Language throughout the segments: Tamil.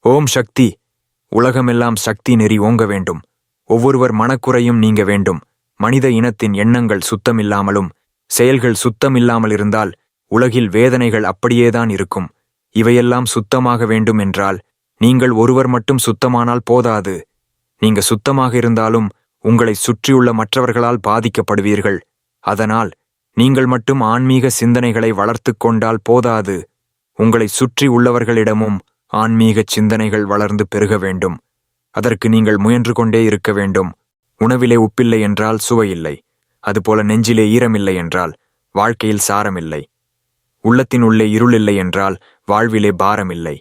ஓம் சக்தி. உலகமெல்லாம் சக்தி நெறி ஓங்க வேண்டும். ஒவ்வொருவர் மனக்குறையும் நீங்க வேண்டும். மனித இனத்தின் எண்ணங்கள் சுத்தமில்லாமலும் செயல்கள் சுத்தமில்லாமல் இருந்தால் உலகில் வேதனைகள் அப்படியேதான் இருக்கும். இவையெல்லாம் சுத்தமாக வேண்டும் என்றால் நீங்கள் ஒருவர் மட்டும் சுத்தமானால் போதாது. நீங்க சுத்தமாக இருந்தாலும் உங்களை சுற்றியுள்ள மற்றவர்களால் பாதிக்கப்படுவீர்கள். அதனால் நீங்கள் மட்டும் ஆன்மீக சிந்தனைகளை வளர்த்து கொண்டால் போதாது. உங்களை சுற்றி உள்ளவர்களிடமும் ஆன்மீக சிந்தனைகள் வளர்ந்து பெருக வேண்டும். அதற்கு நீங்கள் முயன்று கொண்டே இருக்க வேண்டும். உணவிலே உப்பில்லை என்றால் சுவையில்லை. அதுபோல நெஞ்சிலே ஈரமில்லை என்றால் வாழ்க்கையில் சாரமில்லை. உள்ளத்தின் உள்ளே இருள் இல்லை என்றால் வாழ்விலே பாரமில்லை.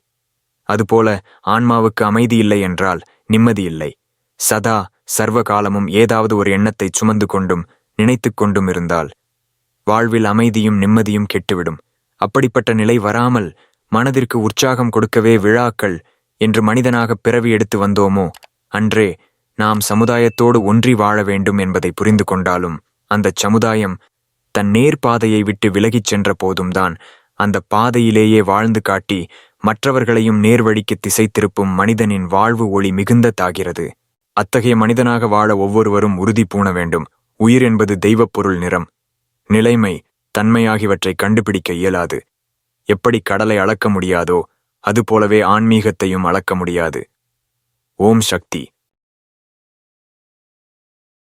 அதுபோல ஆன்மாவுக்கு அமைதி இல்லை என்றால் நிம்மதி இல்லை. சதா சர்வ காலமும் ஏதாவது ஒரு எண்ணத்தை சுமந்து கொண்டும் நினைத்து கொண்டும் இருந்தால் வாழ்வில் அமைதியும் நிம்மதியும் கெட்டுவிடும். அப்படிப்பட்ட நிலை வராமல் மனதிற்கு உற்சாகம் கொடுக்கவே விழாக்கள் என்று மனிதனாக பிறவி எடுத்து வந்தோமோ அன்றே நாம் சமுதாயத்தோடு ஒன்றி வாழ வேண்டும் என்பதை புரிந்து கொண்டாலும் அந்த சமுதாயம் தன் நேர்பாதையை விட்டு விலகிச் சென்ற போதும்தான் அந்த பாதையிலேயே வாழ்ந்து காட்டி மற்றவர்களையும் நேர்வழிக்கு திசை திருப்பும் மனிதனின் வாழ்வு ஒளி மிகுந்ததாகிறது. அத்தகைய மனிதனாக வாழ ஒவ்வொருவரும் உறுதி பூண வேண்டும். உயிர் என்பது தெய்வப் பொருள். நிறம், நிலைமை, தன்மை ஆகியவற்றை கண்டுபிடிக்க இயலாது. எப்படி கடலை அளக்க முடியாதோ அதுபோலவே ஆன்மீகத்தையும் அளக்க முடியாது. ஓம் சக்தி.